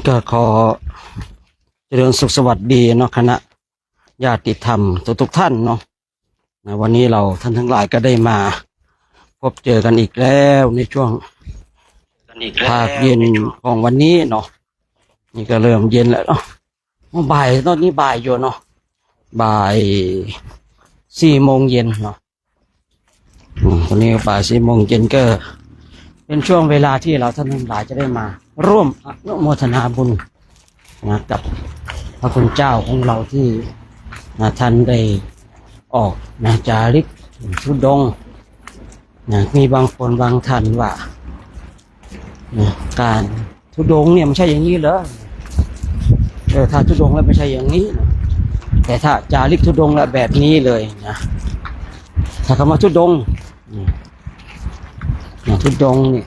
ก็ขอเจริญสุขสวัสดีเนาะคณะญาติธรรมทุกท่านเนาะวันนี้เราท่านทั้งหลายก็ได้มาพบเจอกันอีกแล้วในช่วงภาคเย็นของวันนี้เนาะนี่ก็เริ่มเย็นแล้วเนาะบ่ายตอนนี้บ่ายอยู่เนาะบ่าย4 โมงเย็นเนาะวันนี้บ่าย4 โมงเย็นก็เป็นช่วงเวลาที่เราท่านทั้งหลายจะได้มาร่วมอนุโมทนาบุญกับพระคุณเจ้าของเราที่ท่านได้ออกจาริกธุดงค์มีบางคนบางท่านว่าการธุดงค์เนี่ยไม่ใช่อย่างนี้เหรอถ้าธุดงค์แล้วไม่ใช่อย่างนี้แต่ถ้าจาริกธุดงค์แล้วแบบนี้เลยนะถ้าคำว่าธุดงค์ธุดงค์เนี่ย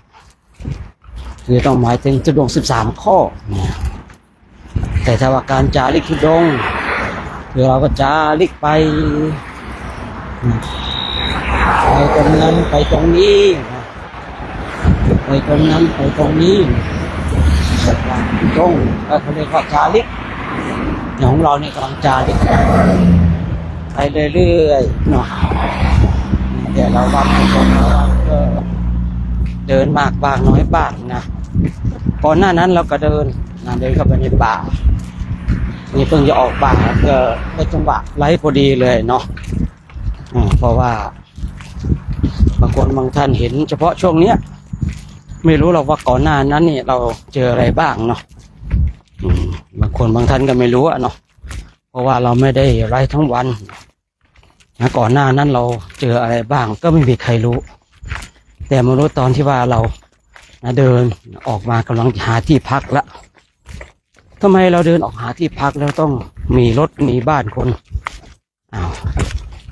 คือต้องหมายถึงธุดงค์13 ข้อแต่ถ้าว่าการจาริกธุดงค์คือเราก็จาริกไปตรงนั้นไปตรงนี้ไปตรงนั้นไปตรงนี้ตรงเขาเรียกว่าจาริกของเราเนี่ยกำลังจาริกไปเรื่อยๆเนาะเดี๋ยวเราวัดตรงเราก็เดินมากบ้างน้อยบ้างนะก่อนหน้านั้นเราก็เดินเข้าไปในป่านี่เพิ่งจะออกป่าก็ได้จังหวะไล่พอดีเลยเนาะเพราะว่าบางคนบางท่านเห็นเฉพาะช่วงเนี้ยไม่รู้หรอกว่าก่อนหน้านั้นนี่เราเจออะไรบ้างเนาะบางคนบางท่านก็ไม่รู้เนาะเพราะว่าเราไม่ได้ไล่ทั้งวันก่อนหน้านั้นเราเจออะไรบ้างก็ไม่มีใครรู้แต่มารู้ตอนที่ว่าเราเดินออกมากำลังหาที่พักแล้วทำไมเราเดินออกหาที่พักแล้วต้องมีรถมีบ้านคน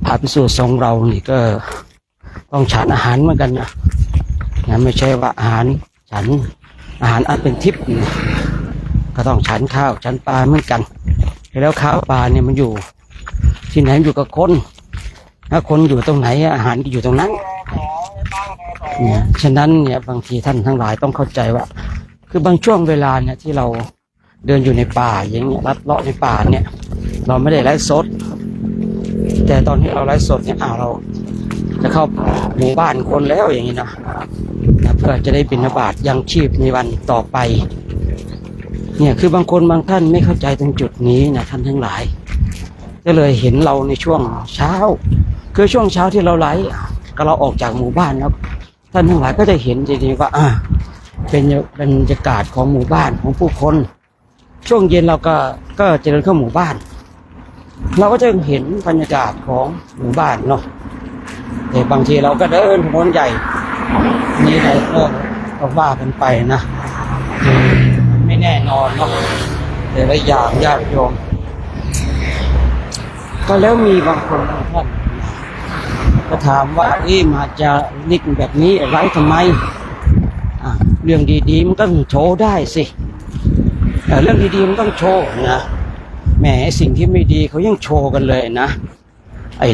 พระภิกษุสงฆ์เรานี่ก็ต้องฉันอาหารเหมือนกันนะไม่ใช่ว่าอาหารอันเป็นทิพย์ก็ต้องฉันข้าวฉันปลาเหมือนกันแล้วข้าวปลาเนี่ยมันอยู่ที่ไหนอยู่กับคนถ้าคนอยู่ตรงไหนอาหารก็อยู่ตรงนั้นฉะนั้นเนี่ยบางทีท่านทั้งหลายต้องเข้าใจว่าคือบางช่วงเวลาเนี่ยที่เราเดินอยู่ในป่าอย่างเงี้ยลัดเลาะในป่าเนี่ยเราไม่ได้ไลฟ์สดแต่ตอนที่เราไลฟ์สดเนี่ยเราจะเข้าหมู่บ้านคนแล้วอย่างนี้นะเพื่อจะได้บิณฑบาตยังชีพในวันต่อไปเนี่ยคือบางคนบางท่านไม่เข้าใจตรงจุดนี้นะท่านทั้งหลายก็เลยเห็นเราในช่วงเช้าคือช่วงเช้าที่เราไลฟ์ก็เราออกจากหมู่บ้านแล้วท่านทั้งหลายก็จะเห็นจริงๆว่าเป็นบรรยากาศของหมู่บ้านของผู้คนช่วงเย็นเราก็จะเดินเข้าหมู่บ้านเราก็จะเห็นบรรยากาศของหมู่บ้านเนาะแต่บางทีเราก็เดินถนนใหญ่นี่เราก็ว่ากันไปนะไม่แน่นอนเนาะแต่ละอย่างญาติโยมก็แล้วมีบางคนบางท่านก็ถามว่ามาจะนิกแบบนี้ไว้ทำไมเรื่องดีๆมันต้องโชว์ได้สิเรื่องดีๆมันต้องโชว์นะแหมสิ่งที่ไม่ดีเขายังโชว์กันเลยนะ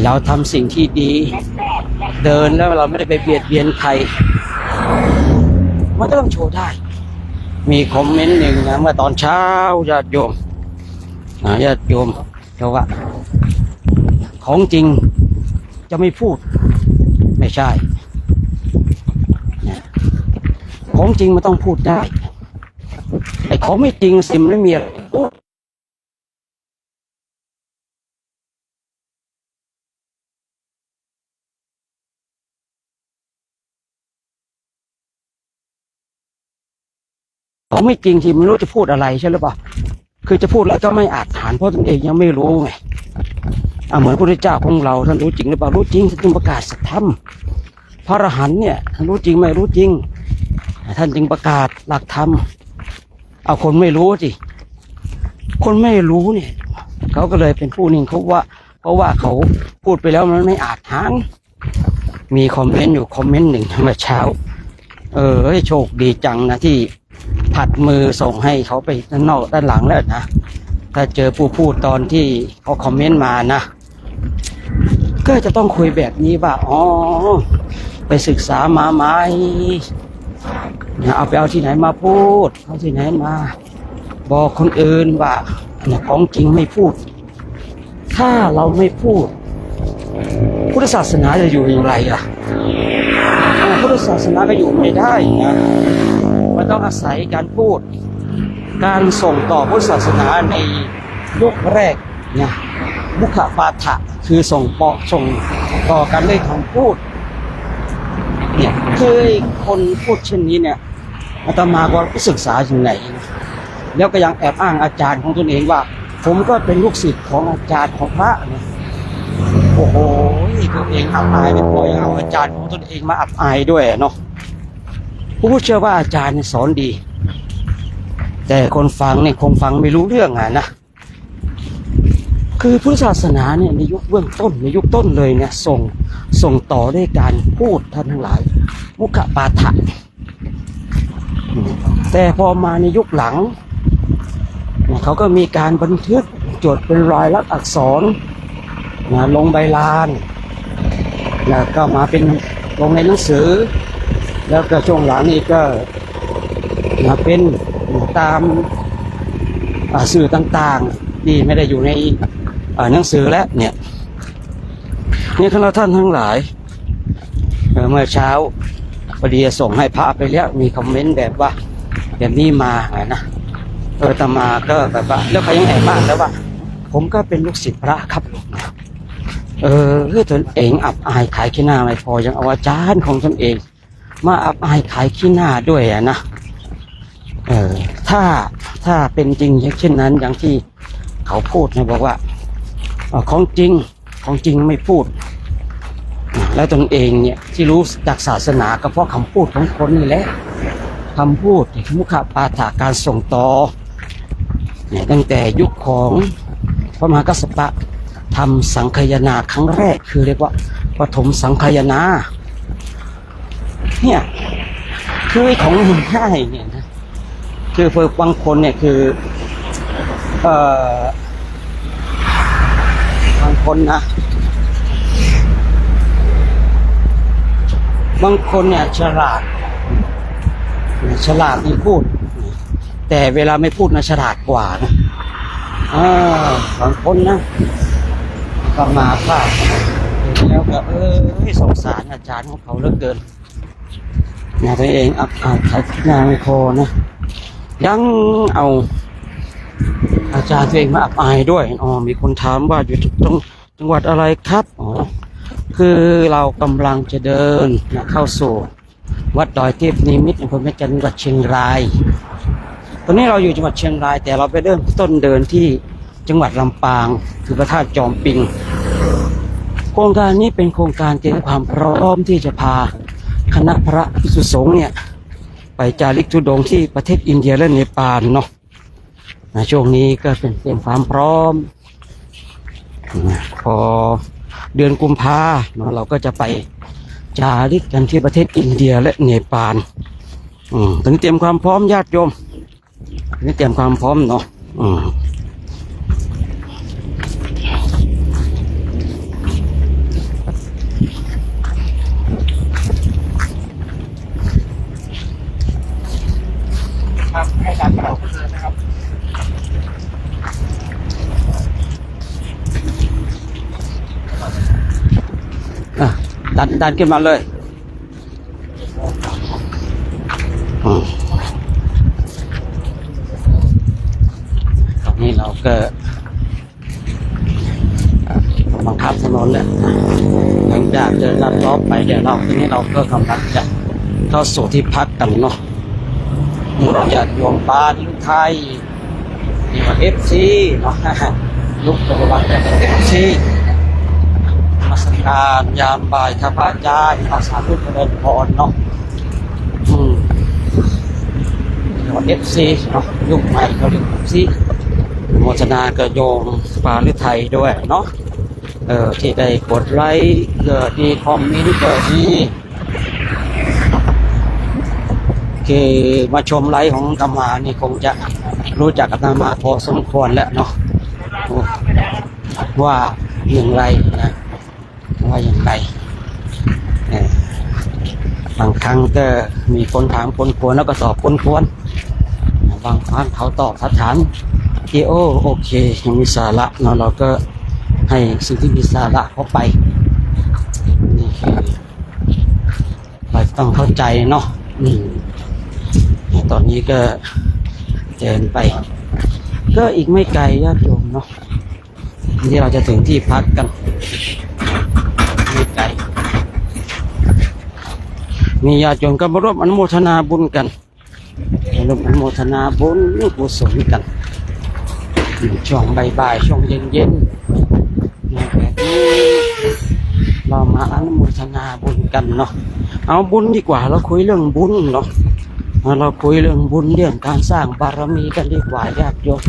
เราทำสิ่งที่ดีเดินแล้วเราไม่ได้ไปเบียดเบียนใครมันก็ต้องโชว์ได้มีคอมเมนต์หนึ่งนะเมื่อตอนเช้าญาติโยมเขาว่าของจริงจะไม่พูดไม่ใช่ของจริงมันต้องพูดได้ของไม่จริงสิมันไม่มี ของไม่จริงที่ไม่รู้จะพูดอะไรใช่หรือเปล่าคือจะพูดแล้วก็ไม่อาจฐานเพราะตนเองยังไม่รู้ไงเหมือนพระพุทธเจ้าของเราท่านรู้จริงหรือเปล่ารู้จริงท่านจึงประกาศสัจธรรมพระอรหันต์เนี่ยท่านรู้จริงไม่รู้จริงท่านจึงประกาศหลักธรรมเอาคนไม่รู้สิคนไม่รู้เนี่ยเขาก็เลยเป็นผู้นิ่งเขาว่าเพราะว่าเขาพูดไปแล้วมันไม่อาจฐานมีคอมเมนต์อยู่คอมเมนต์หนึ่งเมื่อเช้าโชคดีจังนะที่ผัดมือส่งให้เขาไปด้านนอกด้านหลังแล้วนะถ้าเจอผู้พูดตอนที่เขาคอมเมนต์มานะก็จะต้องคุยแบบนี้ว่าไปศึกษามาไหมเอาไปเอาที่ไหนมาพูดเอาที่ไหนมาบอกคนอื่นว่าของจริงไม่พูดถ้าเราไม่พูดพุทธศาสนาจะอยู่อย่างไรล่ะพุทธศาสนาก็อยู่ไม่ได้นะมันต้องอาศัยการพูดการส่งต่อพุทธศาสนาในยุคแรกเนี่ยมุขปาฐะคือส่งต่อกันด้วยคำพูดเนี่ยคือคนพูดเช่นนี้เนี่ยอาตมาก็ศึกษาอย่างไหนแล้วก็ยังแอบอ้างอาจารย์ของตนเองว่าผมก็เป็นลูกศิษย์ของอาจารย์ของพระเนี่ยโอ้โหตัวเองอับอายไม่พอยังเอาอาจารย์ของตนเองมาอับอายด้วยเนาะผู้เชื่อว่าอาจารย์สอนดีแต่คนฟังเนี่ยคงฟังไม่รู้เรื่องนะคือพุทธศาสนาเนี่ยในยุคเบื้องต้นในยุคต้นเลยเนี่ยส่งต่อด้วยการพูดท่านทั้งหลายมุขปาฐะแต่พอมาในยุคหลังเขาก็มีการบันทึกจดเป็นลายลักษณ์อักษรลงใบลานแล้วก็มาเป็นลงในหนังสือแล้วก็ช่วงหลังนี้ก็มาเป็นตามสื่อต่างๆที่ไม่ได้อยู่ในหนังสือแล้วเนี่ยคณะท่านทั้งหลายเมื่อเช้าพอดีส่งให้พระไปแล้วมีคอมเมนต์แบบว่าแบบนี้มานะอาตมาก็แบบว่าแล้วเขายังแอบอ้างแล้วว่าผมก็เป็นลูกศิษย์พระครับตนเองอับอายขายขี้หน้าไม่พอยังเอาอาจารย์ของตนเองมาอับอายขายขี้หน้าด้วยนะถ้าเป็นจริงเช่นนั้นอย่างที่เขาพูดนะบอกว่าของจริงไม่พูดแล้วตนเองเนี่ยที่รู้จากศาสนาก็เพราะคำพูดของคนนี่แหละคำพูดมุขปาฐะการส่งต่อเนี่ยตั้งแต่ยุคของพระมหากัสสปะทำสังคายนาครั้งแรกคือเรียกว่าปฐมสังคายนาเนี่ยคือของมันง่ายเนี่ยนะคือบางคนเนี่ยคือบางคนนะบางคนเนี่ยฉลาดนี่พูดแต่เวลาไม่พูดนะฉลาดกว่านะบางคนนะก็มาพลาดแล้วก็สงสารอาจารย์ของเขาเหลือเกินตัวเองอับอายขายหน้าไม่พอนะยังเอาอาจารย์ตัวเองมาอับอายด้วยมีคนถามว่าอยู่ตรงจังหวัดอะไรครับคือเรากำลังจะเดินเข้าสู่วัดดอยเทพนิมิตรอำเภอแม่จันทร์จังหวัดเชียงรายตอนนี้เราอยู่จังหวัดเชียงรายแต่เราไปเริ่มต้นเดินที่จังหวัดลำปางคือพระธาตุจอมปิงโครงการนี้เป็นโครงการเตรียมความพร้อมที่จะพาคณะพระภิกษุสงฆ์เนี่ยไปจาริกธุดงค์ที่ประเทศอินเดียและเนปาลเนาะช่วงนี้ก็เป็นเตรียมความพร้อมพอเดือนกุมภาเราก็จะไปจาริกกันที่ประเทศอินเดียและเนปาลถึงเตรียมความพร้อมญาติโยมนี่เตรียมความพร้อมเนาะให้การตอบเลยนะครับดันขึ้นมาเลยตอนนี้เราก็บังคับถนนแล้วหลังจากเดินลัดล้อไปเดี๋ยวตอนนี้เราก็กำลังจะเข้าสู่ที่พักกันเนาะ ญาติโยมปานไทยนี่ว่าFC เนาะลูกปฏิบัติแบบFC มาสักการยามบ่ายครับอาจารย์ภาษาพุทธเจริญพรเนาะเรียกว่า FC เนาะยุคใหม่เขาเรียก FC โมทนากับโยมปานไทยด้วยเนาะที่ได้กดไลค์เกิดดีคอมเมนต์เกิดดีคือมาชมไลฟ์ของอาตมานี่คงจะรู้จักอาตมาพอสมควรแล้วเนาะว่าอย่างไรนะว่าอย่างไรบางครั้งก็มีคนถามคนควรแล้วก็ตอบคนควรบางครั้งเขาตอบถามที่โอเคยังมีสาระเนาะเราก็ให้สิ่งที่มีสาระเข้าไปนี่คือเราต้องเข้าใจเนาะตอนนี้ก็เดินไปก็อีกไม่ไกลญาติโยมเนาะที่เราจะถึงที่พักกันไม่ไกลมีญาติโยมก็มาร่วมอนุโมทนาบุญกันร่วมอนุโมทนาบุญกุศลกันช่วงบ่ายๆช่วงเย็นๆแบบนี้เรามาอนุโมทนาบุญกันเนาะเอาบุญดีกว่าเราคุยเรื่องบุญเนาะเราคุยเรื่องบุญเรื่องการสร้างบารมีกันดีกว่าญาติโยม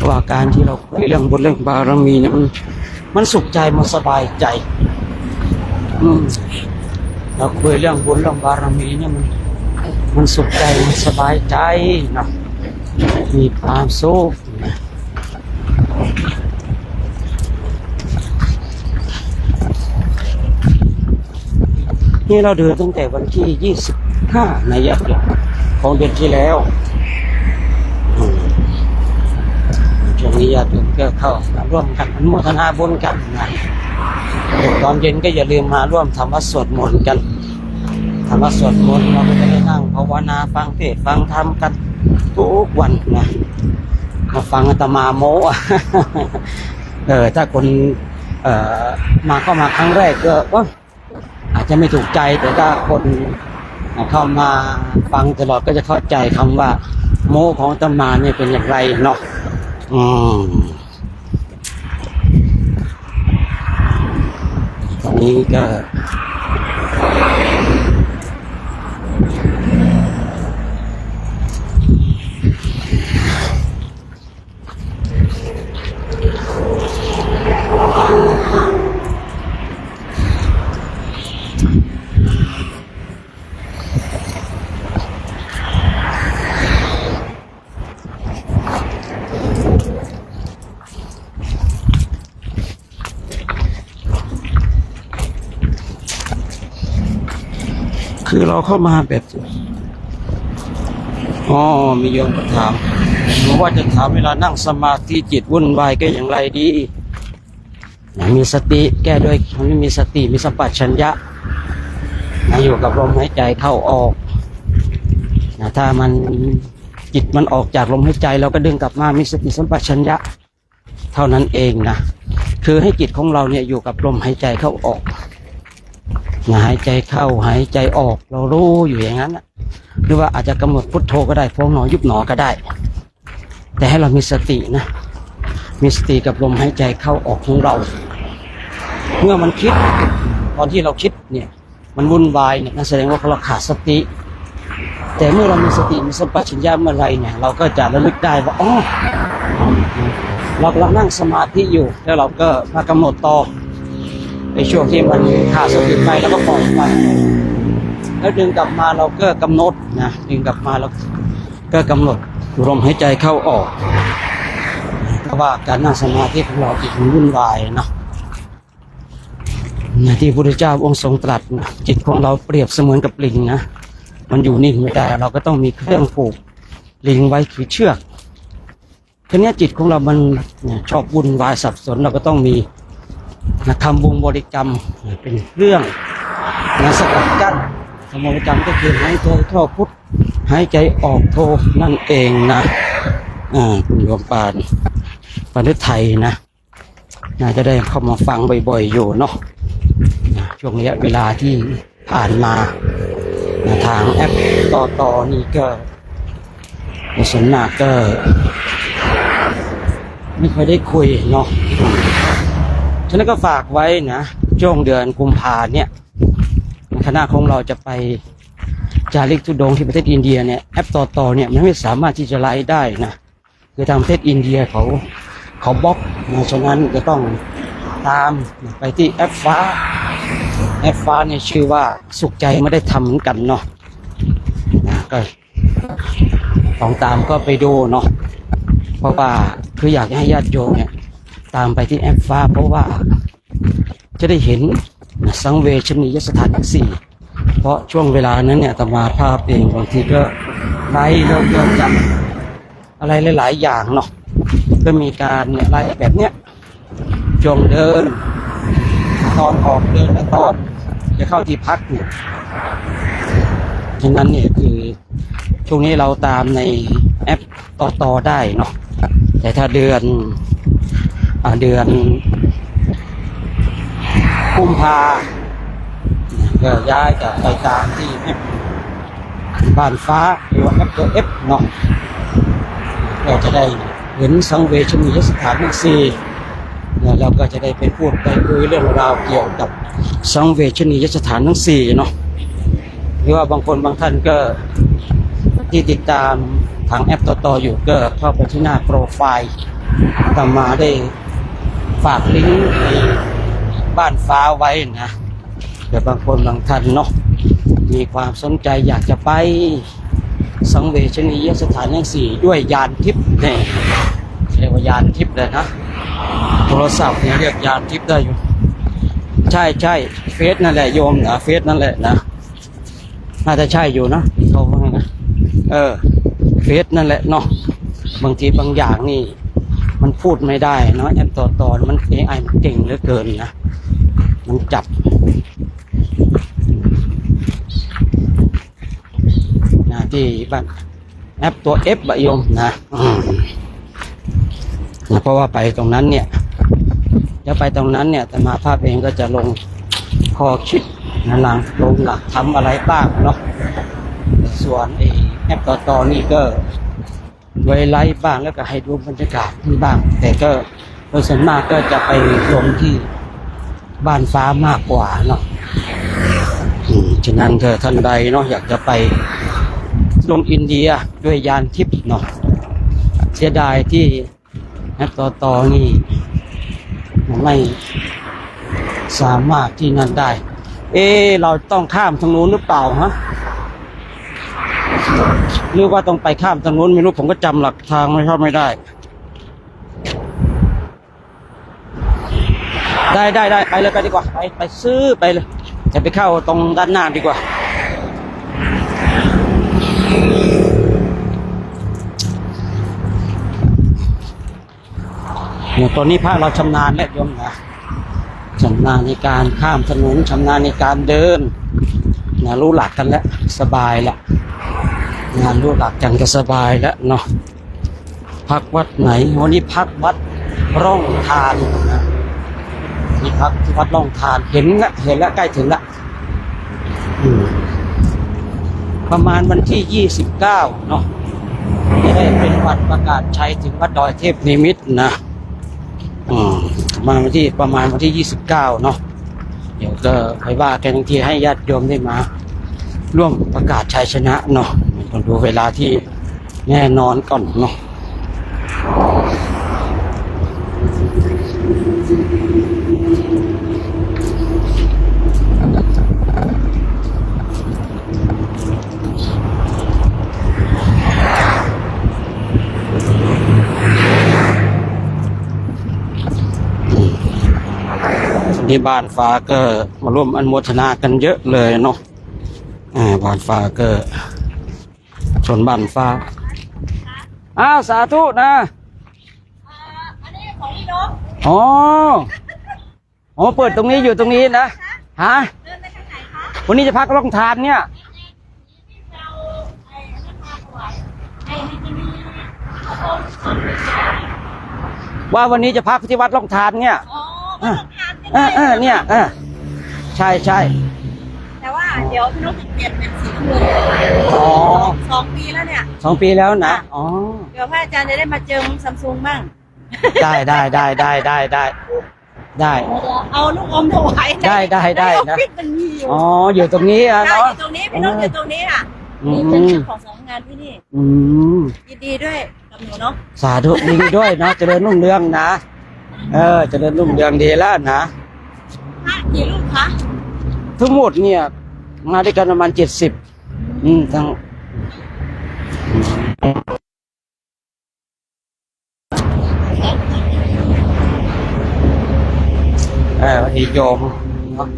ว่าการที่เราคุยเรื่องบุญเรื่องบารมีเนี่ยมันสุขใจมันสบายใจเราคุยเรื่องบุญเรื่องบารมีเนี่ยมันสุขใจมันสบายใจนะมีความสุขนี่เราเดินตั้งแต่วันที่25ในยักษ์ของเดือนที่แล้วช่วงนี้ญาติโยมก็เข้ามาร่วมกันอนุโมทนาบุญกันนะตอนเย็นก็อย่าลืมมาร่วมทำวัดสวดมนต์กันทำวัดสวดมนต์เราก็จะได้นั่งภาวนาฟังเทศน์ฟังธรรมกันทุกวันนะมาฟังอาตมาโม้ ถ้าคนมาเข้ามาครั้งแรกก็อาจจะไม่ถูกใจแต่ถ้าคนเข้ามาฟังตลอดก็จะเข้าใจคำว่าโม้ของอาตมาเนี่ยเป็นอย่างไรเนาะตอนนี้ก็คือเราเข้ามาแบบมีโยมก็ถามว่าจะถามเวลานั่งสมาธิจิตวุ่นวายก็อย่างไรดีมีสติแก้ด้วยมีสติมีสัมปชัญญะอยู่กับลมหายใจเข้าออกถ้ามันจิตมันออกจากลมหายใจเราก็ดึงกลับมามีสติสัมปชัญญะเท่านั้นเองนะคือให้จิตของเราเนี่ยอยู่กับลมหายใจเข้าออกหายใจเข้าหายใจออกเรารู้อยู่อย่างนั้นหรือว่าอาจจะกำหนดพุทโธก็ได้พองหนอยุบหนอก็ได้แต่ให้เรามีสตินะมีสติกับลมหายใจเข้าออกของเราเมื่อมันคิดตอนที่เราคิดเนี่ยมันวุ่นวายเนี่ยนั่นแสดงว่าเราขาดสติแต่เมื่อเรามีสติมีสัมปชัญญะเมื่อไรเนี่ยเราก็จะระลึกได้ว่าเรากำลังนั่งสมาธิอยู่แล้วเราก็มากำหนดต่อในช่วงที่มันขาดสติไปแล้วก็ปล่อยไปแล้วดึงกลับมาเราก็กำหนดนะดึงกลับมาเราก็กำหนดลมหายใจเข้าออกเพราะว่าการนั่งสมาธิของเราจิตมันวุ่นวายนะที่พระพุทธเจ้าองค์ทรงตรัสจิตของเราเปรียบเสมือนกับลิงนะมันอยู่นิ่งไม่ได้เราก็ต้องมีเครื่องผูกลิงไว้คือเชือกทีนี้จิตของเรามันชอบวุ่นวายสับสนเราก็ต้องมีคำวงบริกรรมเป็นเรื่องสกัดกั้นคำบริกรรมก็คือหายใจเข้าพุทหายใจออกโทนั่นเองนะคุณโยมปานฤทัยนะน่าจะได้เข้ามาฟังบ่อยๆอยู่เนาะช่วงระยะเวลาที่ ผ่านมาทางแอปต่อนี่ก็ส่วนมากก็ไม่ค่อยได้คุยเนาะฉะนั้นก็ฝากไว้นะช่วงเดือนกุมภาเนี่ยคณะของเราจะไปจาริกธุดงค์ที่ประเทศอินเดียเนี่ยแอปต่อเนี่ยมันไม่สามารถที่จะไลฟ์ได้นะคือทางประเทศอินเดียเขาบล็อกนะฉะนั้นจะต้องตามไปที่แอปฟ้าเนี่ยชื่อว่าสุขใจไม่ได้ทำเหมือนกันเนาะนะก็ต้องตามก็ไปดูเนาะเพราะว่าคืออยากให้ญาติโยมเนี่ยตามไปที่แอปฟ้าเพราะว่าจะได้เห็นสังเวชนียสถานทั้งสี่เพราะช่วงเวลานั้นเนี่ยอาตมาภาพเองบางทีก็ไลฟ์เริ่มจากอะไรหลายๆอย่างเนาะก็มีการเนี่ยไลฟ์แบบเนี้ยช่วงเดินตอนออกเดินและตอนจะเข้าที่พักเนี่ยฉะนั้นเนี่ยคือช่วงนี้เราตามในแอปต่อได้เนาะแต่ถ้าเดือนกุมภาก็ย้ายจากไปตามที่แอปบ้านฟ้าหรือว่าแอปตัวเอฟเนาะเราจะได้เห็นสังเวชนียสถานทั้งสี่เนี่ยเราก็จะได้ไปพูดไปคุยเรื่องราวเกี่ยวกับสังเวชนียสถานทั้งสี่เนาะหรือว่าบางคนบางท่านก็ที่ติดตามทางแอปต่ออยู่ก็เข้าไปที่หน้าโปรไฟล์ตามมาได้ฝากลิงก์ในบ้านฟ้าไว้นะแต่บางคนบางท่านเนาะมีความสนใจอยากจะไปสังเวชนียสถานทั้งสี่ด้วยยานทิพย์เนี่ยเรียกว่ายานทิพย์เลยนะโทรศัพท์เนี่ยเรียกยานทิพย์ได้อยู่ใช่เฟซนั่นแหละโยมนะเฟซนั่นแหละนะน่าจะใช่อยู่นะเขาว่าไงนะเฟซนั่นแหละเนาะบางทีบางอย่างนี่มันพูดไม่ได้เนาะแอปต่อมันAIมันเก่งเหลือเกินนะมันจับนะที่บ้านแอปตัว F บะโยมนะเพราะว่าไปตรงนั้นเนี่ยแต่มาภาพเองก็จะลงข้อคิดนะลงหลักทำอะไรบ้างเนาะส่วนแอปต่อนี่ก็ไว้ไลฟ์บ้างแล้วก็ให้ดูบรรยากาศที่บ้างแต่ก็โดยส่วนมากก็จะไปลงที่บ้านฟ้ามากกว่าเนาะฉะนั้นเธอท่านใดเนาะอยากจะไปลงอินเดียด้วยยานทิพย์เนาะเสียดายที่แอปต่อนี่ไม่สามารถที่นั่นได้เราต้องข้ามทางนู้นหรือเปล่าฮะหรือว่าต้องไปข้ามทางนู้นไม่รู้ผมก็จำหลักทางไม่ได้ไปเลยไปดีกว่าไปซื้อไปเลยจะไปเข้าตรงด้านหน้าดีกว่าเนี่ยตอนนี้พระเราชำนาญแล้วโยมนะชำนาญในการข้ามถนนชำนาญในการเดินนะรู้หลักกันแล้วสบายแล้วงานรู้หลักกันก็สบายแล้วเนาะพักวัดไหนวันนี้พักวัดร่องทานนะนี่พักที่วัดร่องทานเห็นแล้วใกล้ถึงแล้วประมาณวันที่29เนาะจะได้เป็นวันประกาศชัยถึงวัดดอยเทพนิมิตรนะมาประมาณวันที่29เนาะเดี๋ยวก็ไปว่ากันอีกทีให้ญาติโยมได้มาร่วมประกาศชัยชนะเนาะต้องดูเวลาที่แน่นอนก่อนเนาะที่บ้านฟ้าก็มาร่วมอนุโมทนากันเยอะเลยเนาะบ้านฟ้าก็ชนบ้านฟ้าสาธุนะอันนี้ของพี่นกเปิดตรงนี้อยู่ตรงนี้นะฮะเดินไปทางไหนคะ วันนี้จะพักร่องทานเนี่ยว่าวันนี้จะพักที่วัดร่องทานเนี่ยร่องทานเนี่ยใช่แต่ว่า ดี๋ยวพี่นกจะเปลี่ยนเป็นสีน้ำเงิน อ๋อ 2 ปีแล้วเนี่ย 2 ปีแล้วนะอ๋อ เดี๋ยวพระอาจารย์จะได้มาเจิมซัมซุงบ้าง ได้ได้ได้ได้ได้ได้ได้ เอาลูกอมถวาย ได้ได้ได้ ในออฟ นะ ฟิศมันมีอยู่ อ๋ออยู่ตรงนี้อ่ะ ใช่อ เนาะ ยู่ตรงนี้พี่นกอยู่ตรงนี้อ่ะ อืม นี่เป็นเจ้าของสำนักงานที่นี่ อืม ยินดีด้วยกับหนูเนาะ สาธุดีด้วยเนาะเจริญรุ่งเรืองนะเจริญรุ่งเรืองดีแล้วนะ พระกี่รูปคะ ทั้งหมดเนี่ยมาด้วยกันประมาณ70ทั้งอีกโยมเนาะ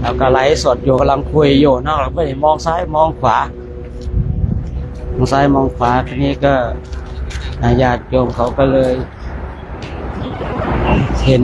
แล้วก็ไลฟ์สดอยู่กำลังคุยอยู่เนอกเราไม่ได้มองซ้ายมองขวามองซ้ายมองขวาทีนี้ก็ญาติโยมเขาก็เลยเห็น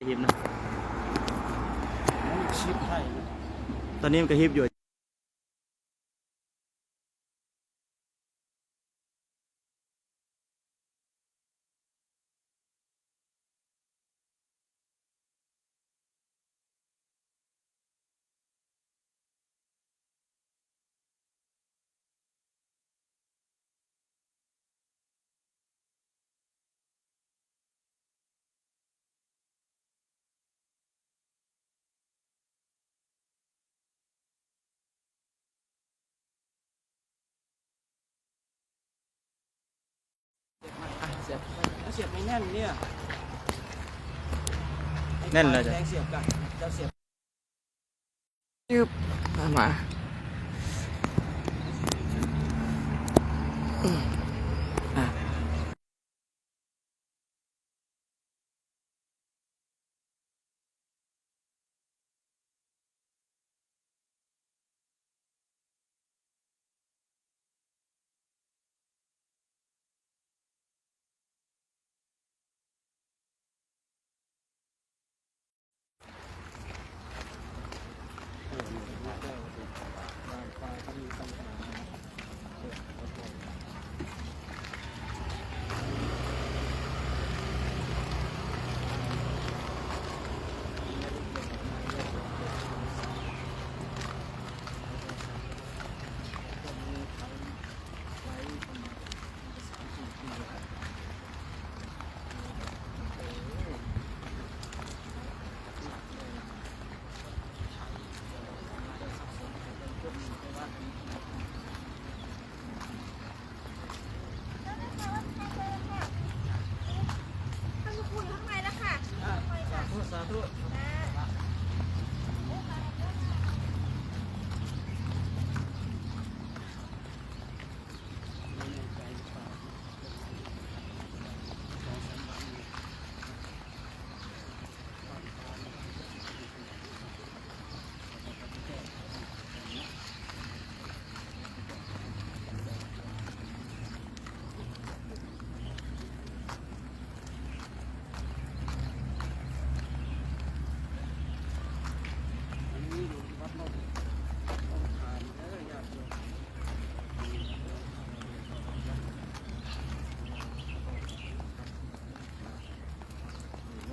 ฮิปนะ ชิปให้ ตอนนี้มันกระฮิบอยู่เสียบไม่แน่นเนี่ย แน่นเลยจ้ะ แรงเสียบกันจะเสียบ ยึบมาสาธุ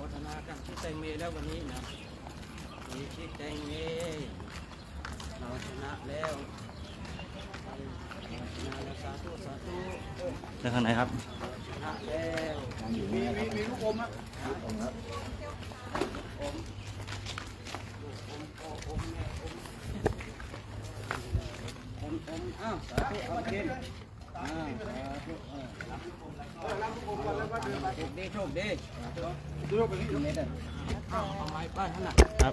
วัฒนาการที่แตงเมแล้ววันนี้นะมีที่แตงเมเราชนะแล้วสาธุสาธุ แล้วข้างในครับ ชนะแล้วมีลูกอมอ่ะลูกอมครับอมแม่อมอ้าวสาธุเอากินอ้าวสาธุโชคดีดูไปนี่เม็ดอ่ะเอาไม้ป้ายขนาด ครับ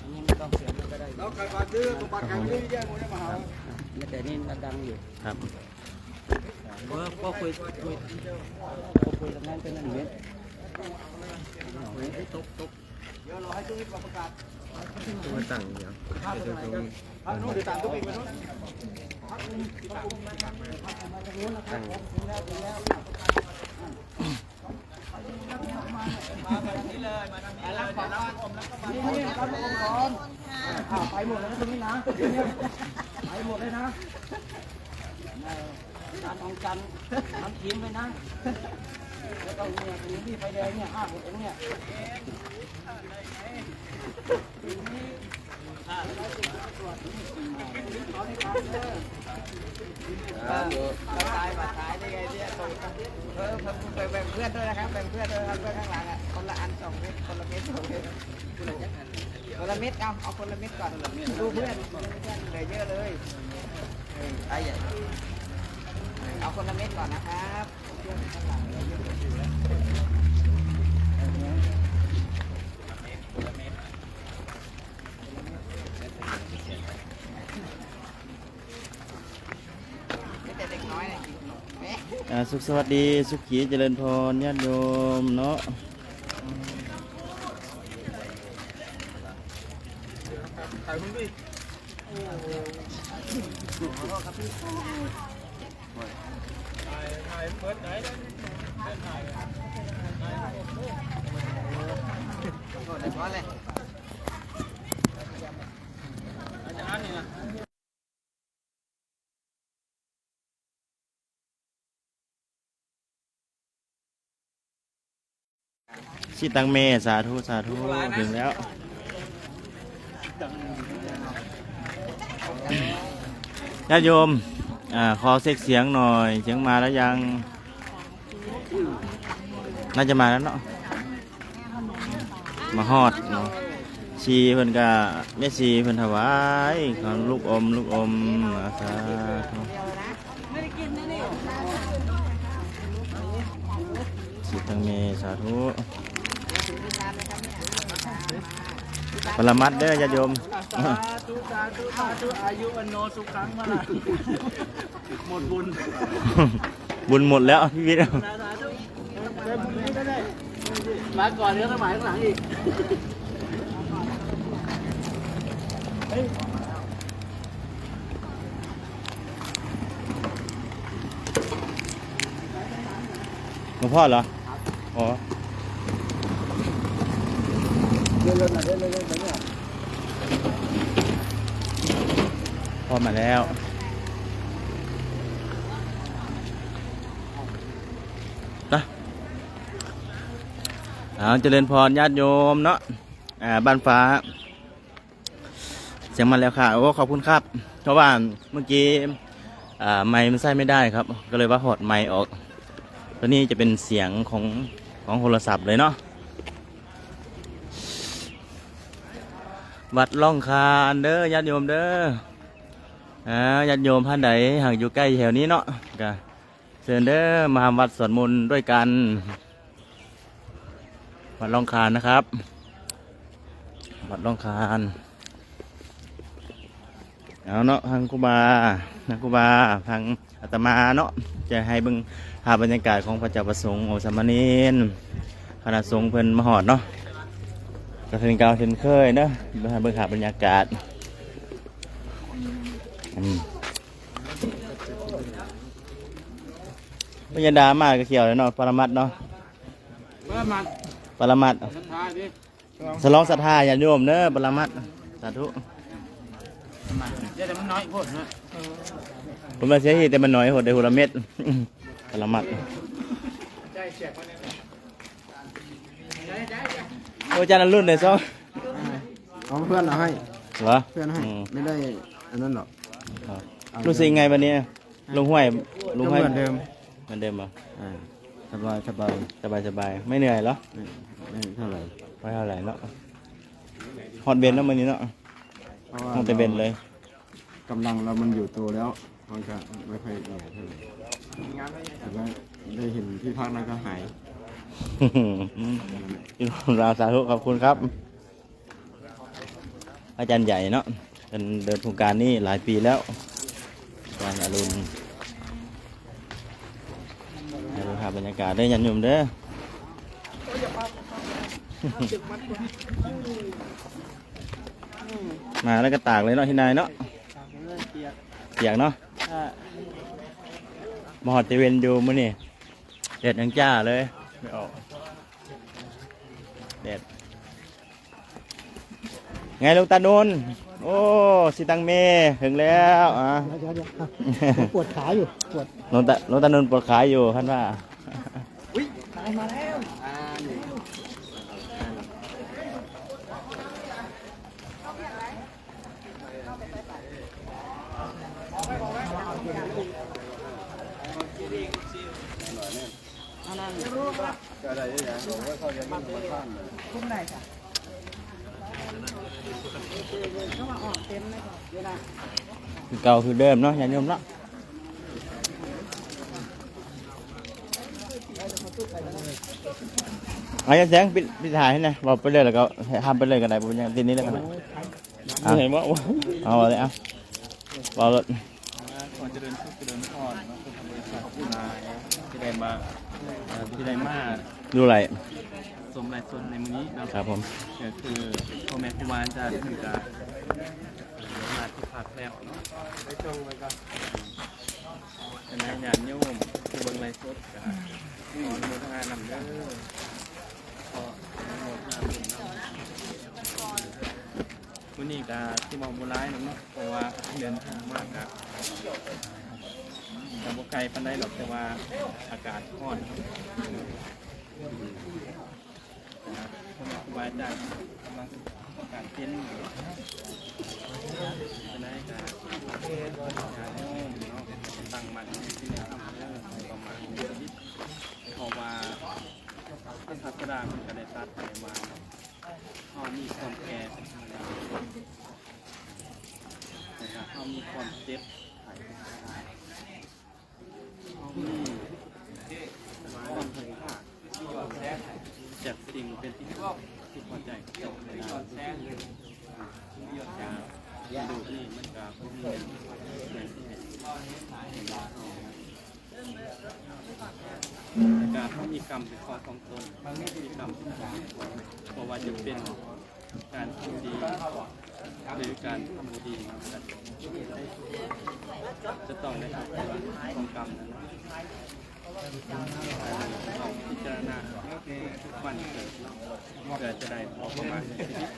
อันนี้ไม่ต้องเสียงก็ได้แล้วการดื้อตัวปากกันดื้อแย่หมดเลยมาหาแต่นี่ดังอยู่ ครับ เพราะก็คุยตรงนั้นเป็นเม็ดตกเดี๋ยวเราให้ตู้ประกาศ ตัวตั้งเดี๋ยว ข้าวตรงไหนกันข้าวนู้นเดี๋ยวตามตู้อีกไปนู้น ตั้ง นี่รับลงก่อนไปหมดแล้วตรงนี้นะไปหมดเลยนะการทองจันทร์ทำทีมไปนะแล้วก็เนี่ยตรงนี้ไฟแดงเนี่ย5 6เนี่ยตายมาตายได้ไงเนี่ยแบ่งเพื่อนด้วยนะครับแบ่งเพื่อนด้วยครับเพื่อนข้างหลังอ่ะคนละอัน2 เม็ดคนละเม็ด2 เม็ดคนละเม็ดเอาคนละเม็ดก่อนดูเพื่อนเหลือเยอะเลยไอ้ใหญ่เอาคนละเม็ดก่อนนะครับเพื่อนข้างหลังเหลือเยอะแต่เด็กน้อยเนี่ย สุขสวัสดีสุขีเจริญพรญาติโยมเนาะ ถ่ายคุณพี่ ชิตังเมสาธุสาธุถึงแล้วญาติโยมขอเช็คเสียงหน่อยเสียงมาแล้วยังน่าจะมาแล้วเนาะมาฮอดเนาะชีเพิ่นก็แม่ชีเพิ่นถวายของลูกอมสาธุชิตังเมสาธุปรมัตถ์เด้อญาติโยม สาธุอายุวันโนสุขังมาละหมดบุญ บุญหมดแล้วพี่วิทย์ สาธุเดินบุญนี้ก็ได้มาก่อนเดี๋ยวก็หมายข้างหลังอีก หลวงพ่อเหรออ๋อพ่อมาแล้วนะเจริญพรญาติโยมเนาะบ้านฟ้าเสียงมาแล้วค่ะโอ้ขอบคุณครับเพราะว่าเมื่อกี้ไมค์มันใส่ไม่ได้ครับก็เลยว่าหดไมค์ออกตัวนี้จะเป็นเสียงของโทรศัพท์เลยเนาะวัดล่องคานเด้อญาติโยมเด้อญาติโยมท่านใดหากอยู่ใกล้แถวนี้เนาะก็เชิญเด้อมาทำวัดสวดมนต์ด้วยกันวัดล่องคานนะครับวัดล่องคานเอาเนาะทางครูบาทางอาตมาเนาะจะให้เบิ่งภาพบรรยากาศของพระเจ้าประสงค์โอสามเณรคณะสงฆ์เพิ่นมาหอดเนาะก็เป็นกาวเช่นเคยเนาะเบิ่งภาพบรรยากาศปัญญาดามากก็เขียวเลยเนาะปรมัตถ์เนาะปรมัตถ์ฉลองศรัทธาญาติโยมเด้อปรมัตถ์สาธุเดี๋ยวมันน้อยโคตรนะ ผมมาเสียทีแต่มันน้อยหดได้หัวละเม็ดปรมัตถ์โอ้อาจารย์รุ่นเลยซ้อ ของเพื่อนเอาให้ เหรอ เพื่อนให้ไม่ได้อันนั้นหรอก รู้สึกไงวันนี้ลงห้วยลงห้วย เหมือนเดิม เหมือนเดิมเหรอ สบายสบายไม่เหนื่อยเหรอ ไม่เท่าไหร่ ไม่เท่าไหร่เนาะฮอตเบนเนาะมันนี้เนาะ เพราะว่า ฮอตเบนเลย กำลังเรามันอยู่ตัวแล้วมันจะไม่ค่อยเหนื่อยเท่าไหร่แต่ว่าได้เห็นที่พักนั้นก็หาย ที่เราสาธุขอบคุณครับ อาจารย์ใหญ่เนาะเป็นเดินโครงการนี้หลายปีแล้วอาจารย์อรุณให้ดูภาพบรรยากาศได้ยันยมเด้อ มาแล้วก็ตากเลยเนาะที่นายเนาะเปียกเนาะมหอดเตเวนอยู่มื้อนี่เด็ดยังจ้าเลยไม่ออกเด็ดไงลูกตาโนนโอ้สิตังเมถึงแล้วปวดขาอยู่ปวด ลงตาโนนปวดขาอยู่ท่านว่ามาแล้ว คือเก่าคือเดิมเนาะอย่าโยมเนาะเอาอย่างแสงปิดถ่ายให้หน่อยบอกไปเลยแล้วก็ทำไปเลยกันได้บุญยังทีนี้เลยกันนะเห็นว่าเอาเลยเอาบอกเลย ก่อนจะเดินทุกจะเดินพอดมาเป็นบริษัทนายที่ได้มา ดูอะไร สมรายส่วนในมื้อนี้นะครับ ผม ก็คือพ่อแม่ครูบาอาจารย์ถึงการมาที่พักแล้วเนาะไปจงไว้ก่อน เป็นนายญาติโยมผู้เบิ่งไลฟ์สดก็ขออนุโมทนานำเด้อขออนุโมทนาบุญนำมื้อนี้ก็สิเว้าบ่หลายนำเนาะเพราะว่าเดินทางมากครับแต่บ่ไกลปานใดหรอกแต่ว่าอากาศร้อนครับคนสบายใจกำลังอากาศเย็นอยู่เป็นไงกันตั้งมันที่นี่ทำเรื่องประมาณนี้เพราะว่าพระศาสดามันก็ได้ตัดไปมาเขามีความแก่เป็นธรรมดานะครับเขามีความเจ็บเขามีความถึงค่าจากสิ่งเป็นที่พอใจกับเวลาดูนี่มันก็พวกนี้การเขามีกรรมเป็นข้อของตนมีกรรมเพราะว่าจะเป็นการทำดีหรือการทำดีจะต้องได้รับของกรรมนั้นเราพิจารณาทุกวันเกิดเกิดจะได้พอประมาณในชีวิต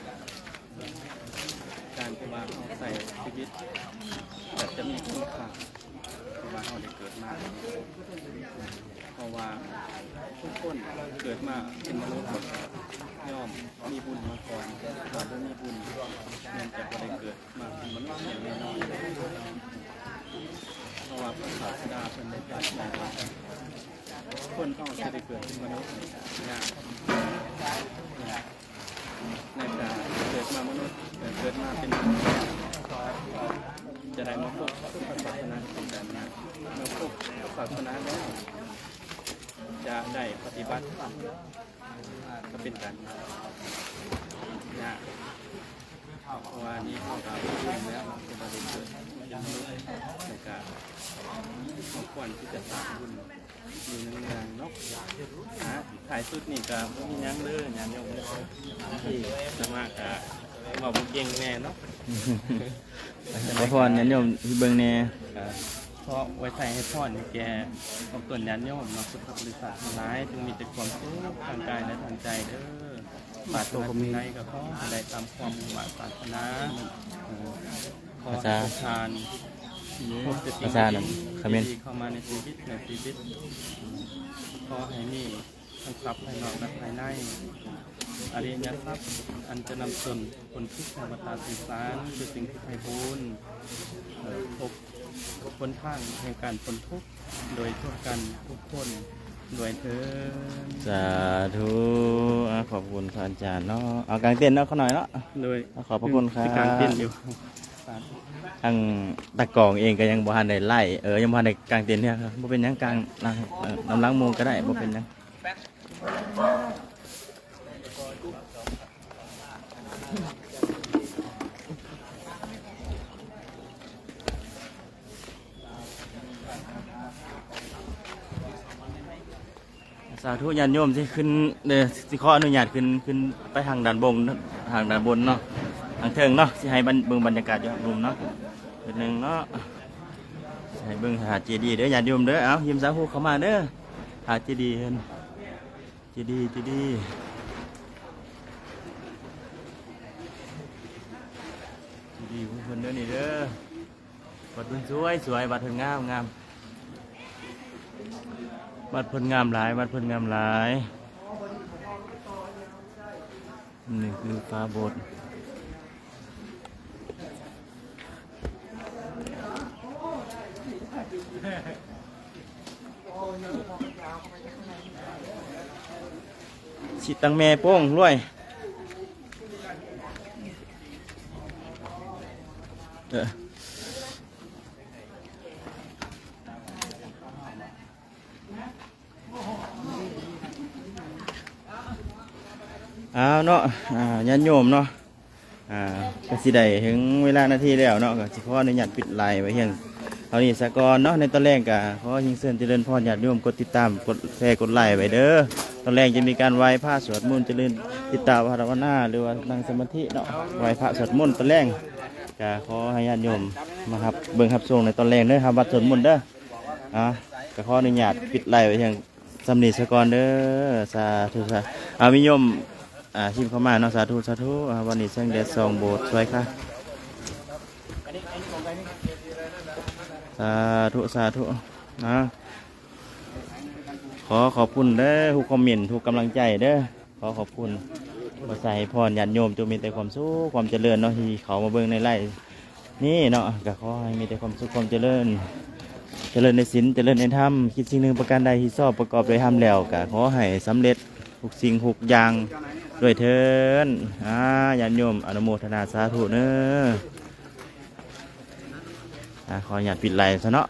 การที่ว่าเขาใส่ชีวิตแบบจะมีคุณค่าเพราะว่าเขาได้เกิดมาเพราะว่าทุกคนเกิดมาเป็นมนุษย์ย่อมมีบุญมาก่อนถ้าไม่มีบุญมันจะไม่ได้เกิดมาเป็นมนุษย์อย่างแน่นอนเพราะว่าพระศาสดาเป็นในใจคนเขาจะได้เกิดเป็นมนุษย์ยากในการเกิดมามนุษย์เกิดมาเป็นมนุษย์จะได้มาพบพระศาสนาเป็นแบบนั้นมาพบศาสนาแล้วจะได้ปฏิบัติก็เป็นการยากเพราะว่านี่เขากล่าวถึงแล้วเป็นประเด็นเกิดยังรู้ในการของควรที่จะสร้างบุญอยู่ในเมืองเนาะถ่ายสุดนี่ก็มียังเลยงานโยมที่สามารถบอกบุญเก่งแน่เนาะขอพรยันโยมที่เบิ่งแน่เพราะไว้ใส่ให้พรแกของตนยันโยมเนาะพุทธบริษัททั้งหลายจึงมีแต่ความสุขทางกายและทางใจเด้อปาตัวมีใจก็ขอได้ตามความมุ่งหมายปรารถนาขอทานพบแต่สิ่งดีเข้ามาในชีวิตขอให้มีทั้งทรัพย์ภายนอกและภายในอริยทรัพย์อันจะนำส่วนคนทุกข์ในวัฏสงสารคือสิ่งที่ไพบูลย์พบพ้นทางแห่งการพ้นทุกข์โดยทั่วกันทุกคนด้วยเถิดสาธุขอบคุณอาจารย์เนาะเอากางเต้นเนาะเขาหน่อยเนาะโดยขอบพระคุณครับกางเต้นอยู่ทางตะกองเองก็ยังบ่ทันได้ไล่ยังบ่ทันได้กางเต็นท์เนี่ยครับบ่เป็นหยังกางน้ำล้างมือก็ได้บ่เป็นหยังสาธุญาติโยมสิขึ้นสิขออนุญาตขึ้นไปทางด้านบนเนาะทางเทิงเนาะสิให้เบิ่งบรรยากาศอยู่รุมเนาะเป็นหนึ่งเนาะให้เบิ่งหาเจดีย์เด้อญาติโยมเด้อเอายิ้มสาธุเข้ามาเด้อหาเจดีย์เห็นเจดีย์เพิ่นเด้อนี่เด้อวัดเพิ่นสวยวัดเพิ่นงามวัดเพิ่นงามหลายนี่คือฟ้าโบสถ์สิตังแม่โป้งรวยเอาเนาะญาติโยมเนาะก็สิได้ถึงเวลานาทีแล้วเนาะก็สิขออนุญาตปิดไลน์ไว้เพียงเท่านี้ซะก่อนเนาะในตอนแรกก็ขอยิงเชิญเจริญพรญาติโยมกดติดตามกดแชร์กดไลค์ไว้เด้อตอนแรกจะมีการไหว้พระสวดมนต์เจริญติดตามภาวนาหรือว่านั่งสมาธิเนาะไหว้พระสวดมนต์ตอนแรกก็ขอให้ญาติโยมมาครับเบิ่งครับส่งในตอนแรกเด้อครับวัดสวดมนต์เด้อ ก็ขออนุญาตปิดไลฟ์ไว้เพียงสำนีสกอนเด้อสาธุสามีโยมชิมเข้ามาเนาะสาธุสาธุวันนี้แสงแดดส่องโบสถ์สวยค่ะสาธุสาธุนะขอขอบคุณเด้อทุกคอมเมนต์ทุกกำลังใจเด้อขอขอบคุณขอใส่พรญาติโยมจงมีแต่ความสุขความเจริญเนาะที่เขามาเบิ่งในไร่นี่เนาะก็ขอให้มีแต่ความสุขความเจริญในศีลเจริญในธรรมคิดสิ่งหนึ่งประการใดที่ชอบประกอบโดยธรรมแล้วก็ขอให้สำเร็จทุกสิ่งทุกอย่างด้วยเถิดญาติโยมอนุโมทนาสาธุเด้อขออนุญาตปิดไลฟ์ซะเนาะ